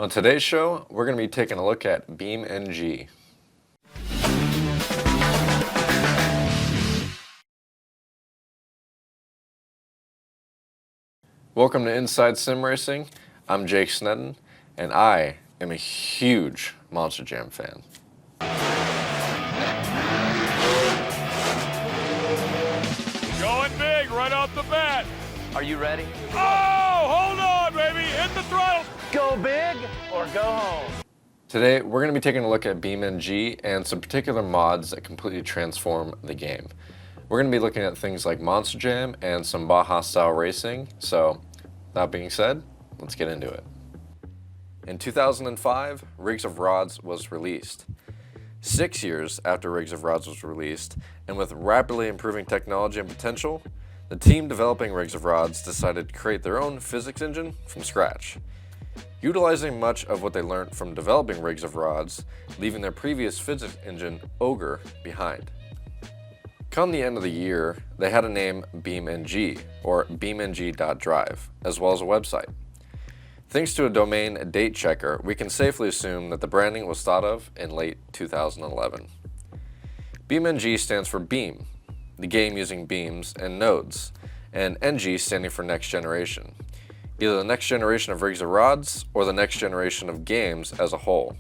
On today's show, we're going to be taking a look at beamng. Welcome to Inside Sim Racing. I'm Jake Snedden, and I am a huge Monster Jam fan. Going big right off the bat. Are you ready? Oh, hold on, baby. Hit the throttle. Go big or go home. Today, we're going to be taking a look at beamng and some particular mods that completely transform the game. We're going to be looking at things like Monster Jam and some Baja-style racing. So, that being said, let's get into it. In 2005, Rigs of Rods was released. 6 years after Rigs of Rods was released, and with rapidly improving technology and potential, the team developing Rigs of Rods decided to create their own physics engine from scratch. Utilizing much of what they learned from developing Rigs of Rods, leaving their previous physics engine, Ogre, behind. Come the end of the year, they had a name beamng, or beamng.drive, as well as a website. Thanks to a domain date checker, we can safely assume that the branding was thought of in late 2011. beamng stands for beam, the game using beams and nodes, and ng standing for next generation, either the next generation of Rigs of Rods or the next generation of games as a whole.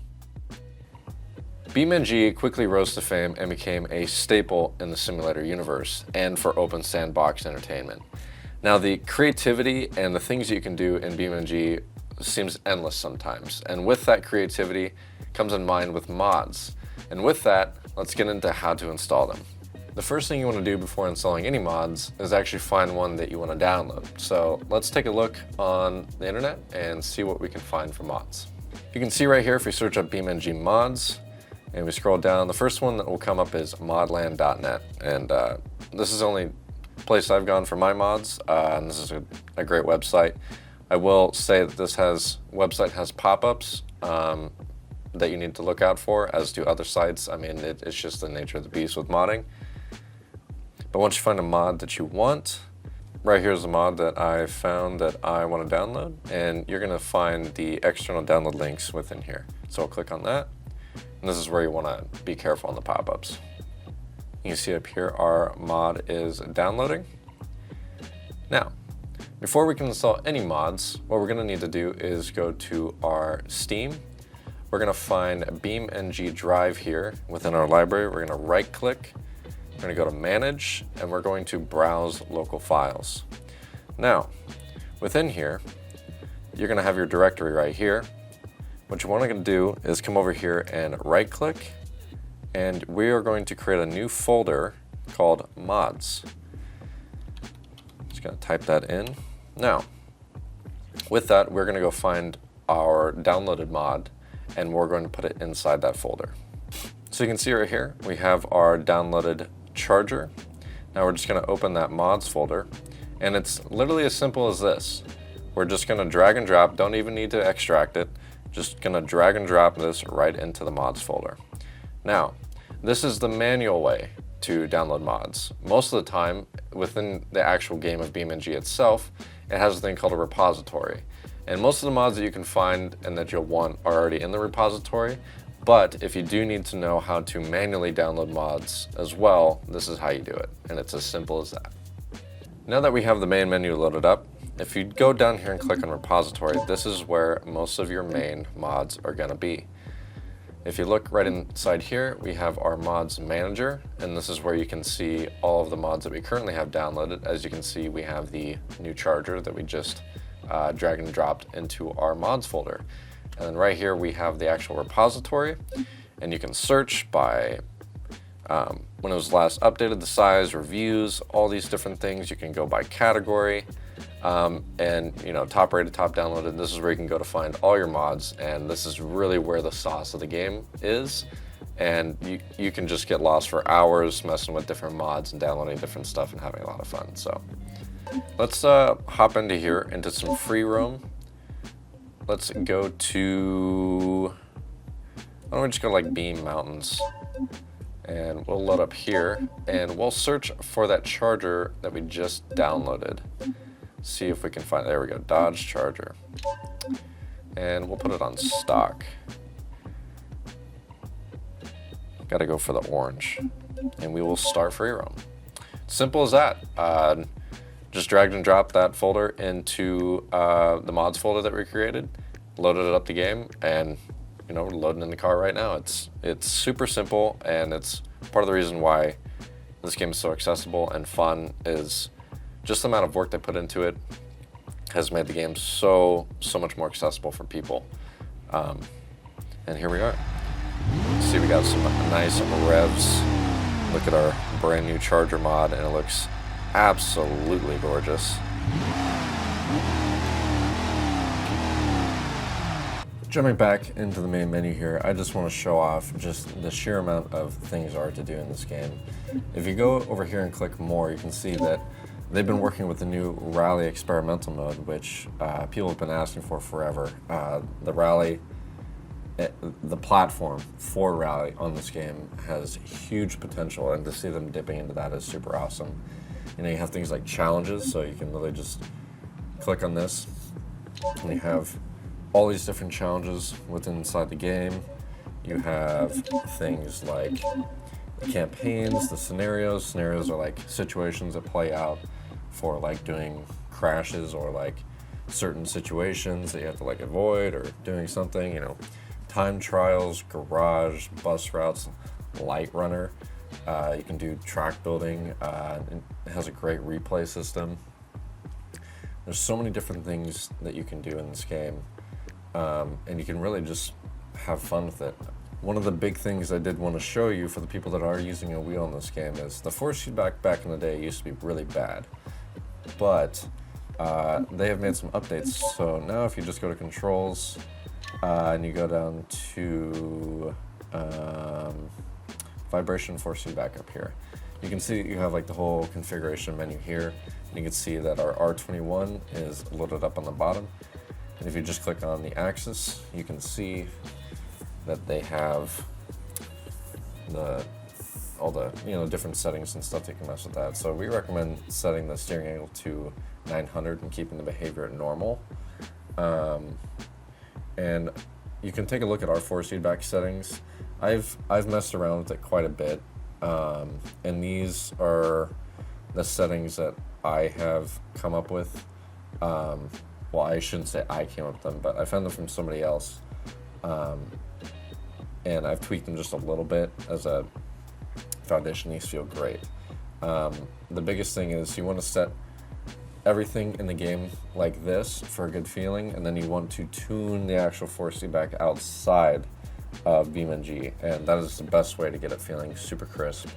beamng quickly rose to fame and became a staple in the simulator universe and for open sandbox entertainment. Now, the creativity and the things you can do in beamng seems endless sometimes, and with that creativity comes in mind with mods. And with that, let's get into how to install them. The first thing you want to do before installing any mods is actually find one that you want to download. So let's take a look on the internet and see what we can find for mods. You can see right here, if we search up beamng mods, and we scroll down, the first one that will come up is modland.net, and this is the only place I've gone for my mods, and this is a great website. I will say that this website has pop-ups that you need to look out for, as do other sites. I mean, it's just the nature of the beast with modding. But once you find a mod that you want, right here's the mod that I found that I want to download, and you're going to find the external download links within here. So I'll click on that. And this is where you want to be careful on the pop-ups. You can see up here our mod is downloading. Now, before we can install any mods, what we're going to need to do is go to our Steam. We're going to find beamng.drive here within our library. We're going to right-click, we're going to go to Manage, and we're going to Browse Local Files. Now, within here, you're going to have your directory right here. What you want to do is come over here and right-click, and we are going to create a new folder called Mods. Just going to type that in. Now, with that, we're going to go find our downloaded mod, and we're going to put it inside that folder. So you can see right here, we have our downloaded charger. Now we're just going to open that mods folder, and it's literally as simple as this. We're just going to drag and drop, don't even need to extract it. Just gonna drag and drop this right into the mods folder. Now, this is the manual way to download mods. Most of the time, within the actual game of beamng itself, it has a thing called a repository. And most of the mods that you can find and that you'll want are already in the repository, but if you do need to know how to manually download mods as well, this is how you do it, and it's as simple as that. Now that we have the main menu loaded up, if you go down here and click on repository, this is where most of your main mods are going to be. If you look right inside here, we have our mods manager, and this is where you can see all of the mods that we currently have downloaded. As you can see, we have the new charger that we just dragged and dropped into our mods folder. And then right here we have the actual repository, and you can search by when it was last updated, the size, reviews, all these different things. You can go by category, and top rated, top downloaded. This is where you can go to find all your mods, and this is really where the sauce of the game is. And you can just get lost for hours messing with different mods and downloading different stuff and having a lot of fun. So let's hop into here into some free roam. Let's go to, why don't we just go like Beam Mountains, and we'll load up here and we'll search for that charger that we just downloaded. See if we can find, there we go, Dodge Charger. and we'll put it on stock. Gotta go for the orange, and we will start free roam. Simple as that. Just dragged and dropped that folder into the mods folder that we created, loaded it up the game, and loading in the car right now. It's super simple, and it's part of the reason why this game is so accessible and fun is just the amount of work they put into it has made the game so much more accessible for people. And here we are. See, we got some nice revs. Look at our brand new Charger mod, and it looks absolutely gorgeous. Jumping back into the main menu here, I just want to show off just the sheer amount of things there are to do in this game. If you go over here and click more, you can see that they've been working with the new Rally experimental mode, which people have been asking for forever. The Rally, the platform for Rally on this game has huge potential, and to see them dipping into that is super awesome. You have things like challenges, so you can really just click on this, and you have all these different challenges inside the game. You have things like the campaigns, the scenarios. Scenarios are like situations that play out for like doing crashes or like certain situations that you have to like avoid or doing something, time trials, garage, bus routes, light runner. You can do track building. It has a great replay system. There's so many different things that you can do in this game. And you can really just have fun with it. One of the big things I did want to show you for the people that are using a wheel in this game is the force feedback back in the day used to be really bad. But they have made some updates. So now if you just go to controls and you go down to vibration force feedback up here, you can see you have like the whole configuration menu here. And you can see that our R21 is loaded up on the bottom. And if you just click on the axis, you can see that they have all the different settings and stuff that you can mess with that. So we recommend setting the steering angle to 900 and keeping the behavior at normal. And you can take a look at our force feedback settings. I've messed around with it quite a bit, and these are the settings that I have come up with. Well, I shouldn't say I came up with them, but I found them from somebody else. And I've tweaked them just a little bit as a foundation. These feel great. The biggest thing is you want to set everything in the game like this for a good feeling, and then you want to tune the actual force feedback outside of beamng, and that is the best way to get it feeling super crisp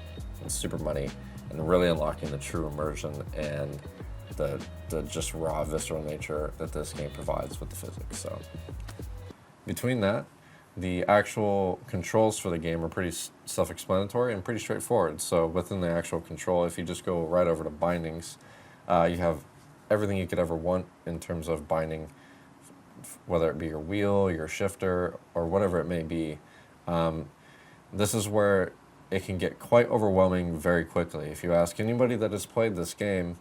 and super money, and really unlocking the true immersion and the just raw visceral nature that this game provides with the physics. So between that, the actual controls for the game are pretty self-explanatory and pretty straightforward. So within the actual control, if you just go right over to bindings, you have everything you could ever want in terms of binding, whether it be your wheel, your shifter, or whatever it may be. This is where it can get quite overwhelming very quickly. If you ask anybody that has played this game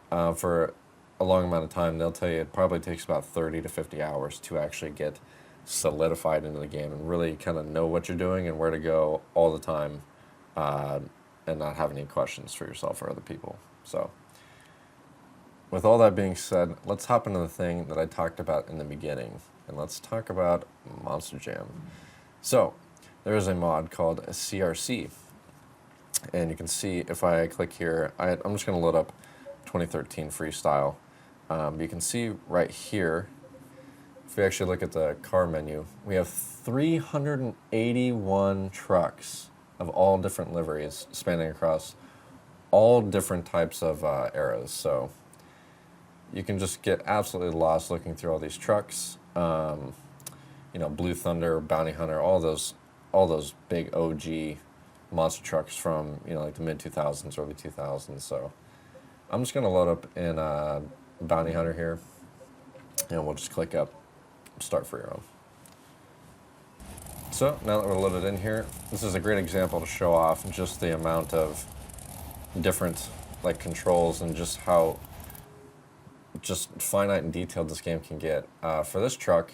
for a long amount of time, they'll tell you it probably takes about 30 to 50 hours to actually get solidified into the game and really kind of know what you're doing and where to go all the time, and not have any questions for yourself or other people. So with all that being said, let's hop into the thing that I talked about in the beginning, and let's talk about Monster Jam. So there is a mod called CRC, and you can see if I click here, I'm just going to load up 2013 Freestyle. You can see right here, if we actually look at the car menu, we have 381 trucks of all different liveries spanning across all different types of eras. So you can just get absolutely lost looking through all these trucks. Blue Thunder, Bounty Hunter, all those big OG monster trucks from like the mid 2000s, early 2000s. So I'm just gonna load up in Bounty Hunter here, and we'll just click up start free roam. So now that we're loaded in here, this is a great example to show off just the amount of different controls and just finite and detailed this game can get. For this truck,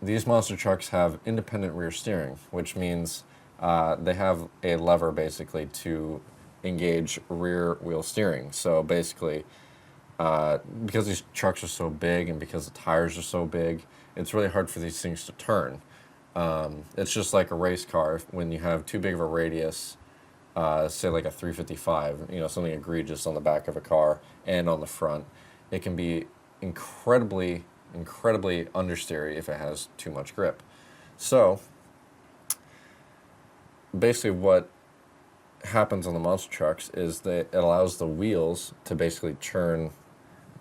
these monster trucks have independent rear steering, which means they have a lever basically to engage rear wheel steering. So basically, because these trucks are so big and because the tires are so big, it's really hard for these things to turn. It's just like a race car. When you have too big of a radius, say like a 355, something egregious on the back of a car and on the front, it can be incredibly understeery if it has too much grip. So basically what happens on the monster trucks is that it allows the wheels to basically turn,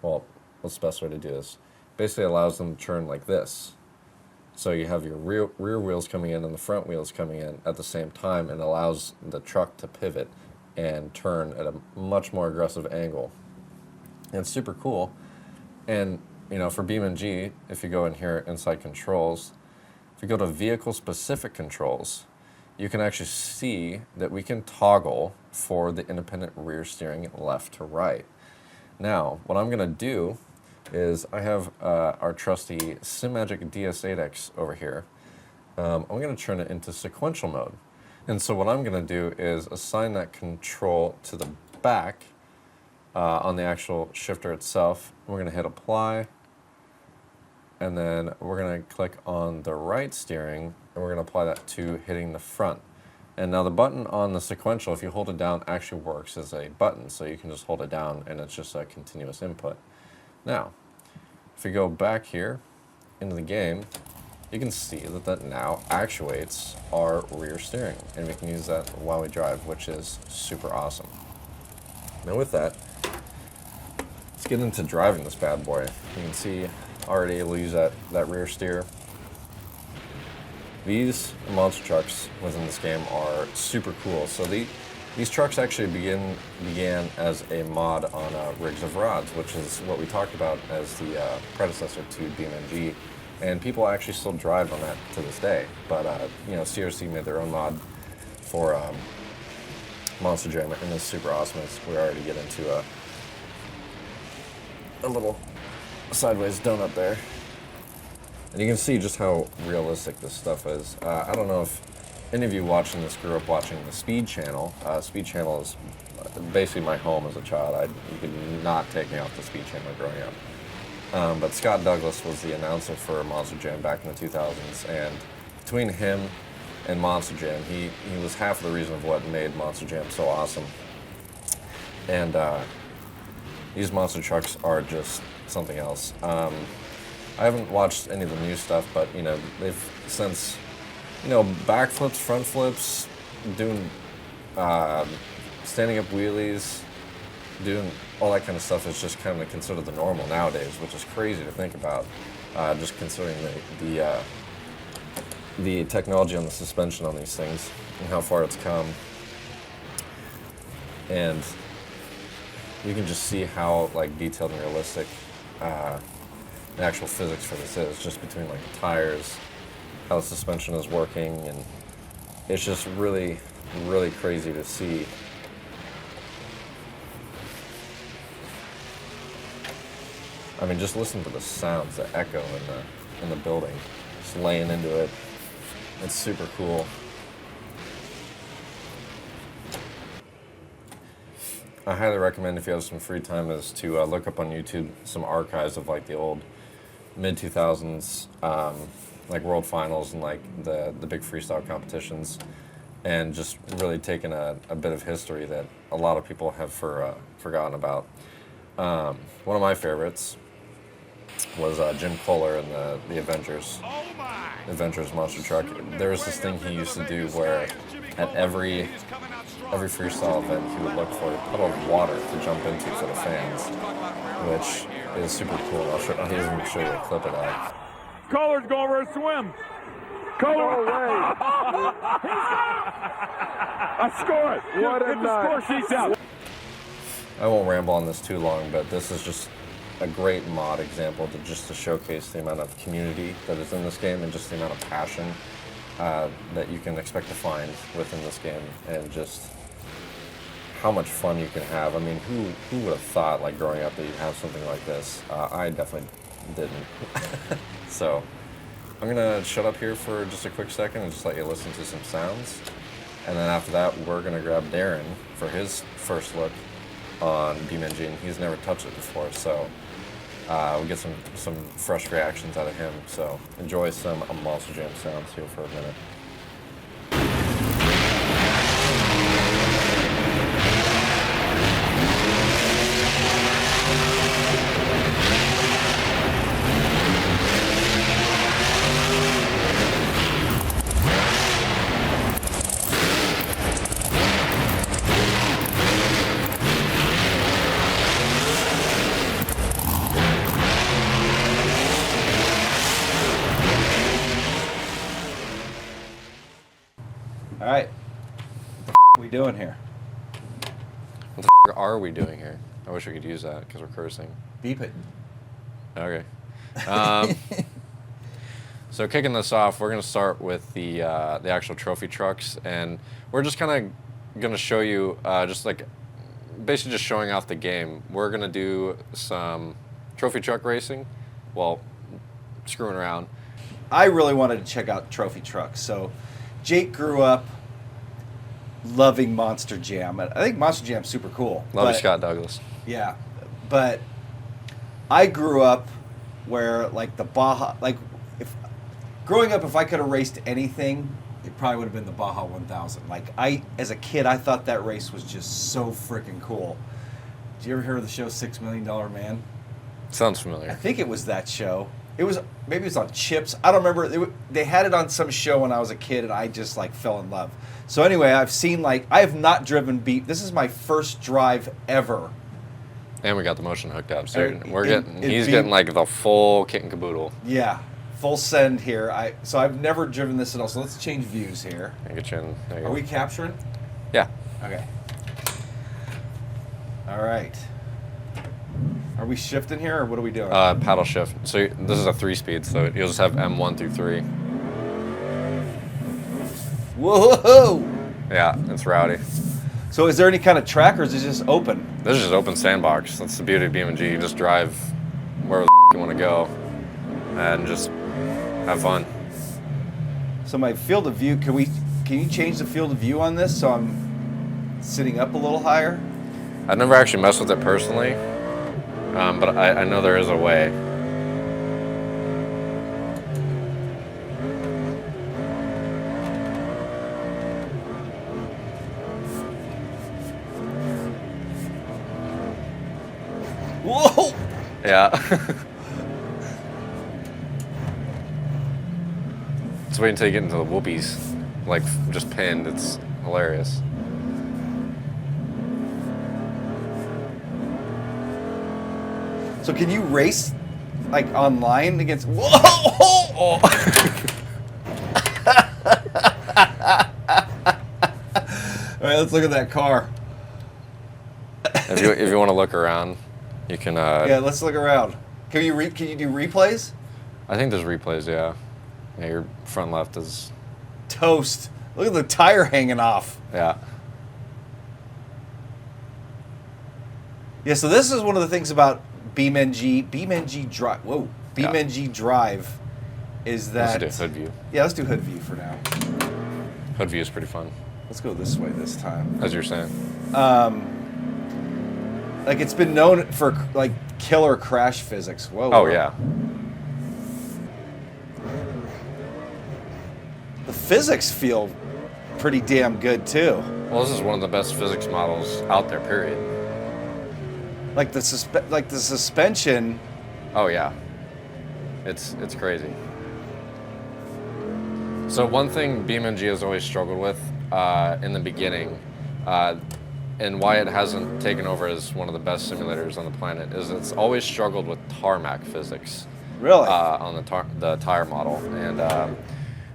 well, what's the best way to do this? Basically allows them to turn like this. So you have your rear wheels coming in and the front wheels coming in at the same time, and allows the truck to pivot and turn at a much more aggressive angle. And it's super cool. And for BeamNG, if you go in here inside controls, if you go to vehicle specific controls, you can actually see that we can toggle for the independent rear steering left to right. Now, what I'm going to do is I have our trusty SimMagic DS8X over here. I'm going to turn it into sequential mode. And so what I'm going to do is assign that control to the back on the actual shifter itself. We're going to hit apply, and then we're going to click on the right steering, and we're going to apply that to hitting the front. And now the button on the sequential, if you hold it down, actually works as a button, so you can just hold it down and it's just a continuous input. Now, if we go back here into the game, you can see that now actuates our rear steering, and we can use that while we drive, which is super awesome. Now with that, let's get into driving this bad boy. You can see already able to use that rear steer. These monster trucks within this game are super cool. So these trucks actually began as a mod on Rigs of Rods, which is what we talked about as the predecessor to BeamNG, and people actually still drive on that to this day. But CRC made their own mod for Monster Jam, and it's super awesome. We already get into a little sideways donut there. And you can see just how realistic this stuff is. I don't know if any of you watching this grew up watching the Speed Channel. Speed Channel is basically my home as a child. You could not take me off the Speed Channel growing up. But Scott Douglas was the announcer for Monster Jam back in the 2000s, and between him and Monster Jam, he was half the reason of what made Monster Jam so awesome. And these monster trucks are just something else. I haven't watched any of the new stuff, but they've since backflips, front flips, doing standing up wheelies, doing all that kind of stuff is just kind of considered the normal nowadays, which is crazy to think about. Just considering the technology on the suspension on these things and how far it's come, and you can just see how detailed and realistic the actual physics for this is, just between the tires, how the suspension is working, and it's just really crazy to see. I mean, just listen to the sounds that echo in the building, just laying into it. It's super cool. I highly recommend, if you have some free time, is to look up on YouTube some archives of the old mid-2000s world finals and the big freestyle competitions, and just really taking a bit of history that a lot of people have forgotten about. One of my favorites was Jim Kohler in the Avengers monster truck. There was this thing he used to do where at every freestyle event he would look for a puddle of water to jump into for the fans, which is super cool. I'll even show you a clip of that. Collar's going for a swim. Collar. No way. I score it. What a Get the score sheets out. I won't ramble on this too long, but this is just a great mod example to showcase the amount of community that is in this game, and just the amount of passion that you can expect to find within this game, and just how much fun you can have. I mean, who would have thought growing up that you'd have something like this? I definitely didn't. So I'm gonna shut up here for just a quick second and just let you listen to some sounds. And then after that, we're gonna grab Darin for his first look on beamng. He's never touched it before, so we'll get some fresh reactions out of him. So enjoy some Monster Jam sounds here for a minute. All right, what the are we doing here? What the are we doing here? I wish we could use that because we're cursing. Beep it. Okay. So kicking this off, we're going to start with the actual trophy trucks, and we're just kind of going to show you basically just showing off the game. We're going to do some trophy truck racing, well, screwing around. I really wanted to check out trophy trucks. So Jake grew up loving Monster Jam. I think Monster Jam's super cool. Love you, but- Scott Douglas. Yeah, but I grew up where like the Baja, growing up, if I could have raced anything, it probably would have been the Baja 1000. Like as a kid, I thought that race was just so freaking cool. Did you ever hear of the show $6 Million Man? Sounds I familiar. think it was that show. Maybe it was on Chips. I don't remember. They had it on some show when I was a kid, and I just like fell in love. So anyway, I've seen I have not driven Beep. This is my first drive ever. And we got the motion hooked up, so In he's Beep- getting like the full kit and caboodle. Yeah, full send here. So I've never driven this at all. So let's change views here. I get you in. There you Are go. we capturing? Yeah. Okay. All right. Are we shifting here, or what are we doing? Paddle shift. So this is a 3-speed, so you'll just have M1 through 3. Whoa! Yeah, it's rowdy. So is there any kind of track, or is it just open? This is just open sandbox. That's the beauty of beamng. You just drive wherever you want to go and just have fun. So my field of view, can you change the field of view on this so I'm sitting up a little higher? I've never actually messed with it personally, but I know there is a way. Whoa! Yeah. Just wait until you get into the whoopies, like just pinned. It's hilarious. So can you race like online against? Whoa! All right, let's look at that car. If you want to look around, you can. Yeah, let's look around. Can you do replays? I think there's replays. Yeah. Yeah, your front left is. Toast. Look at the tire hanging off. Yeah. Yeah, so this is one of the things about beamng drive. Whoa, beamng drive is that. Let's do hood view. Yeah, let's do hood view for now. Hood view is pretty fun, Let's go this way this time. as you're saying. Like it's been known for like killer crash physics. Whoa. Oh whoa. yeah. The physics feel pretty damn good too. Well, this is one of the best physics models out there. Period. Like the suspension. Oh yeah. It's crazy. So one thing beamng has always struggled with in the beginning, and why it hasn't taken over as one of the best simulators on the planet, is it's always struggled with tarmac physics. Really? On the tire model, and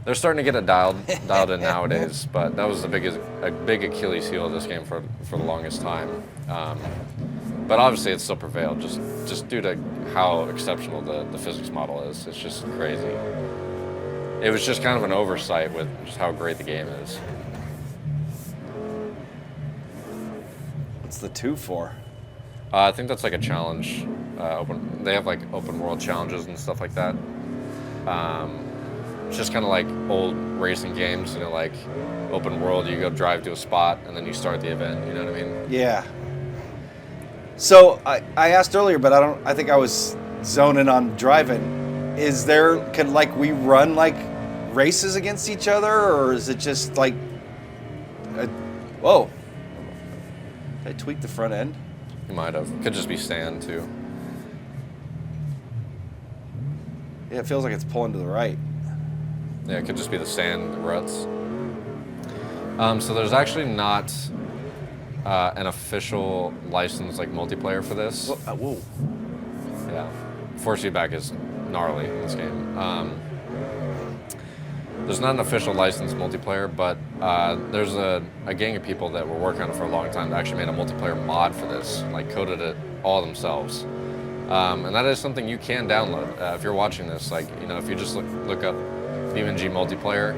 they're starting to get it dialed in nowadays. But that was a big Achilles heel of this game for the longest time. But obviously, it still prevailed just due to how exceptional the physics model is. It's just crazy. It was just kind of an oversight with just how great the game is. What's the 2 for? I think that's like a challenge. They have like open world challenges and stuff like that. It's just kind of like old racing games, you know, like open world. You go drive to a spot and then you start the event. You know what I mean? Yeah. So I asked earlier, but I think I was zoning on driving. Can like we run like races against each other, or is it just like whoa. Did I tweak the front end? You might have. Could just be sand too. Yeah, it feels like it's pulling to the right. Yeah, it could just be the sand ruts. So there's actually not an official licensed like multiplayer for this. Whoa. Yeah, force feedback is gnarly in this game. There's not an official licensed multiplayer, but there's a gang of people that were working on it for a long time that actually made a multiplayer mod for this, like coded it all themselves. And that is something you can download if you're watching this. Like, you know, if you just look up beamng multiplayer,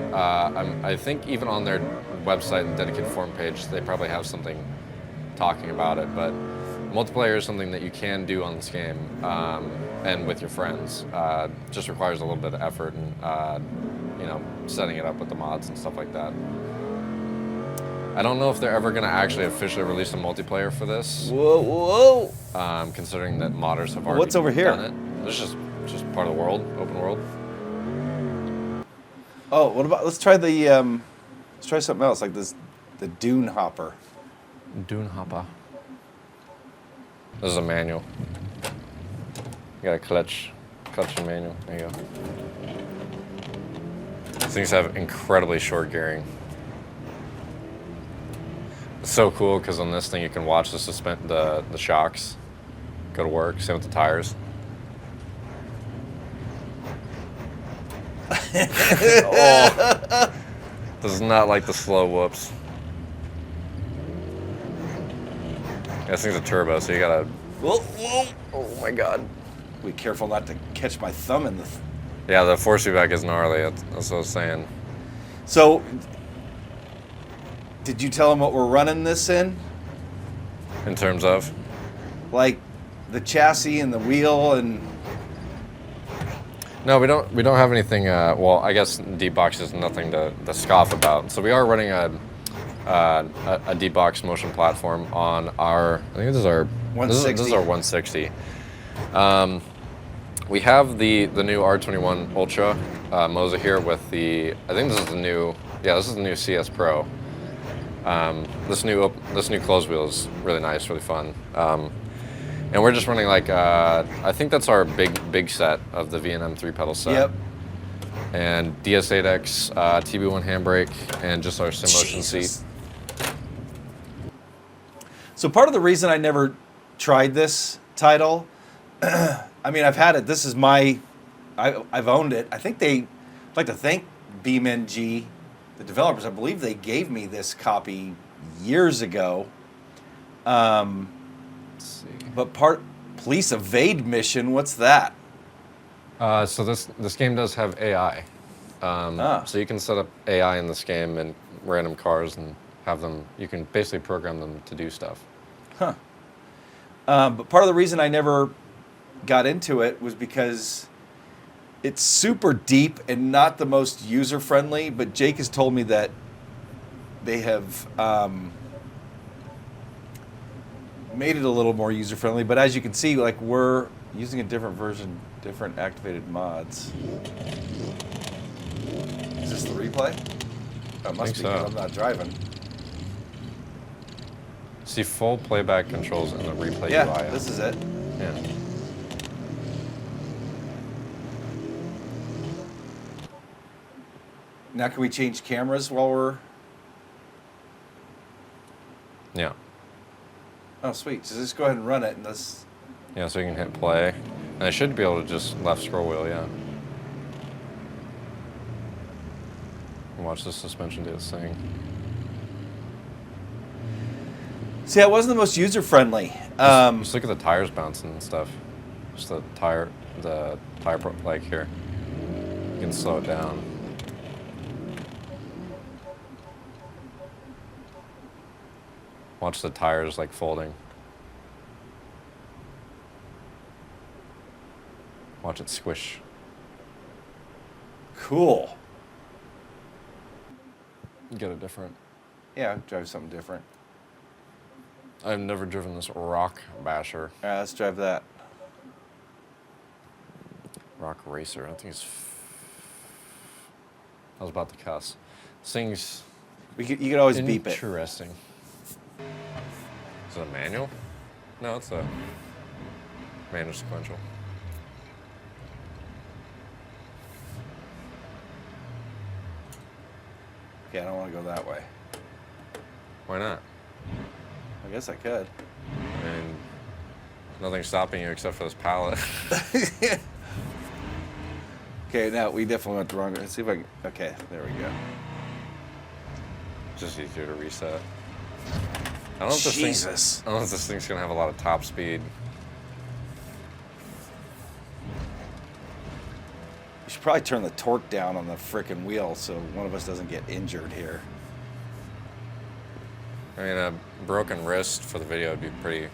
I think even on their website and dedicated forum page, they probably have something talking about it. But multiplayer is something that you can do on this game and with your friends. Just requires a little bit of effort and you know, setting it up with the mods and stuff like that. I don't know if they're ever going to actually officially release a multiplayer for this. Whoa. Considering that modders have already What's over here? done it. This is just part of the world, open world. Oh, what about let's try something else like this, the Dune Hopper. Dune Hopper. This is a manual. You got a clutch and manual. There you go. These things have incredibly short gearing. It's so cool because on this thing you can watch the shocks go to work. Same with the tires. Oh, does not like the slow whoops. Yeah, this thing's a turbo, so you gotta. Whoa. Oh my god. Be careful not to catch my thumb in the. Yeah, the force feedback is gnarly. That's what I was saying. So, did you tell them what we're running this in? In terms of? Like the chassis and the wheel and. No, we don't have anything. Well, I guess deep box is nothing to scoff about. So we are running a deep box motion platform on our. I think this is our 160. This is our 160. We have the new R21 Ultra Moza here with the. I think this is the new. Yeah, this is the new CS Pro. This new closed wheel is really nice, really fun. And we're just running like, I think that's our big set of the V&M 3-pedal set. Yep. And DS8X, TB1 handbrake, and just our SimMotion seat. So part of the reason I never tried this title, I mean, I've had it. This is I've owned it. I think I'd like to thank beamng, the developers. I believe they gave me this copy years ago. But police evade mission, what's that? So this game does have AI. So you can set up AI in this game and random cars and have them, you can basically program them to do stuff. Huh. But part of the reason I never got into it was because it's super deep and not the most user-friendly, but Jake has told me that they have made it a little more user-friendly, but as you can see, like we're using a different version, different activated mods. Is this the replay? Oh, it must be because I'm not driving. See full playback controls in the replay UI. Yeah, this is it. Yeah. Now can we change cameras while we're... Yeah. Oh, sweet. So just go ahead and run it and let's... Yeah, so you can hit play. And I should be able to just left scroll wheel, yeah. And watch the suspension do its thing. See, that wasn't the most user-friendly. Just look at the tires bouncing and stuff. Just the tire like here. You can slow it down. Watch the tires like folding. Watch it squish. Cool. Get it different. Yeah, drive something different. I've never driven this Rock Basher. All right, let's drive that. Rock Racer. I think it's. I was about to cuss. This thing's You could always beep it. interesting. Is it a manual? No, it's a manual sequential. Okay, I don't want to go that way. Why not? I guess I could. I mean, nothing's stopping you except for this pallet. Okay, now we definitely went the wrong way. Let's see if I can. Okay, there we go. Just easier to reset. I don't know if this Jesus. I don't know if this thing's gonna have a lot of top speed. You should probably turn the torque down on the frickin' wheel so one of us doesn't get injured here. I mean, a broken wrist for the video would be pretty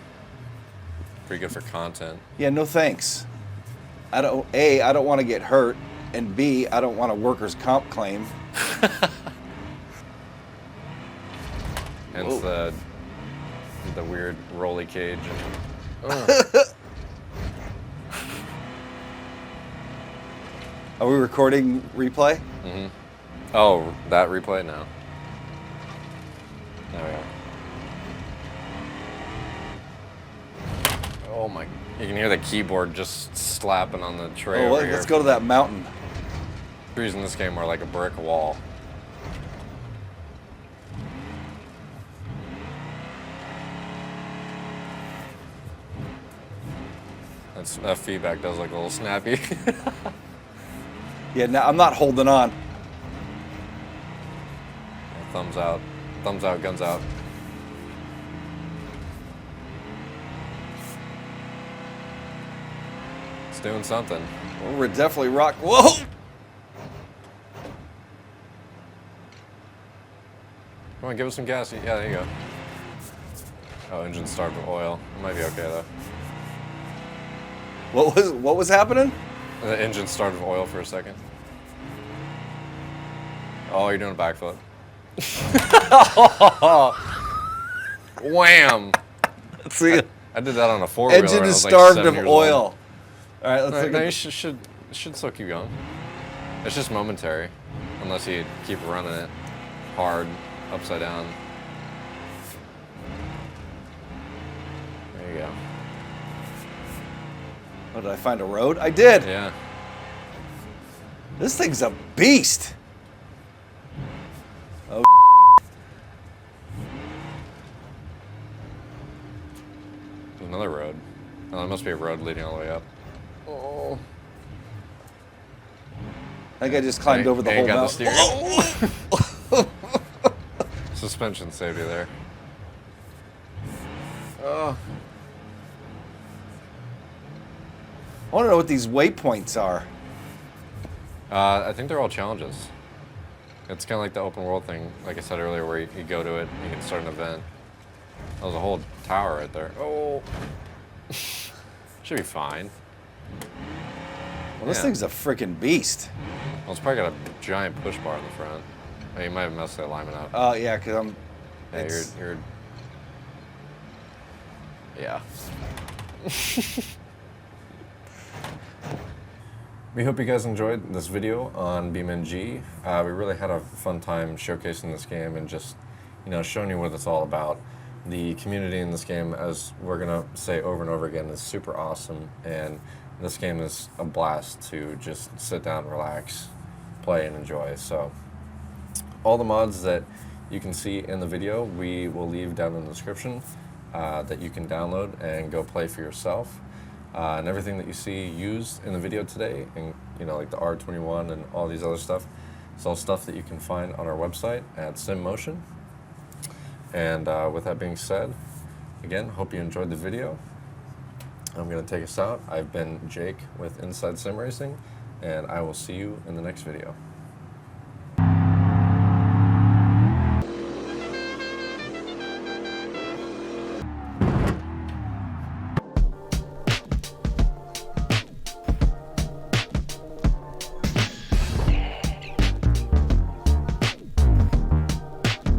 good for content. Yeah, no thanks. I don't want to get hurt, and B, I don't want a workers' comp claim. Hence the weird rolly cage. Are we recording replay? Mm-hmm. Oh, that replay? No. There we go. Oh my! You can hear the keyboard just slapping on the tray over here. Let's go to that mountain. Trees in this game are like a brick wall. That feedback does look a little snappy. Yeah, now I'm not holding on. Thumbs out, guns out. It's doing something. Well, we're definitely rock. Whoa! Come on, give us some gas. Yeah, there you go. Oh, engine starved of oil. It might be okay though. What was happening? The engine started with oil for a second. Oh, you're doing a backflip. Wham! See, I did that on a four-wheeler. engine when I is was like starved 7 of years oil. old. All right, let's look No, at you should still keep going. It's just momentary, unless you keep running it hard, upside down. There you go. Oh, did I find a road? I did. Yeah. This thing's a beast. Oh. There's another road. Oh, there must be a road leading all the way up. Oh. I think I just climbed over the whole got mountain. The steering. Suspension saved you there. Oh. I want to know what these waypoints are. I think they're all challenges. It's kind of like the open world thing, like I said earlier, where you go to it, you can start an event. There's a whole tower right there. Oh. Should be fine. Well, this Yeah. thing's a freaking beast. Well, it's probably got a giant push bar in the front. I mean, you might have messed the alignment up. Oh, yeah, because I'm... Yeah, you're... Yeah. We hope you guys enjoyed this video on beamng. We really had a fun time showcasing this game and just, showing you what it's all about. The community in this game, as we're gonna say over and over again, is super awesome, and this game is a blast to just sit down, relax, play, and enjoy. So, all the mods that you can see in the video, we will leave down in the description that you can download and go play for yourself. And everything that you see used in the video today, and like the R21 and all these other stuff, it's all stuff that you can find on our website at SimMotion. And with that being said, again, hope you enjoyed the video. I'm going to take us out. I've been Jake with Inside Sim Racing, and I will see you in the next video.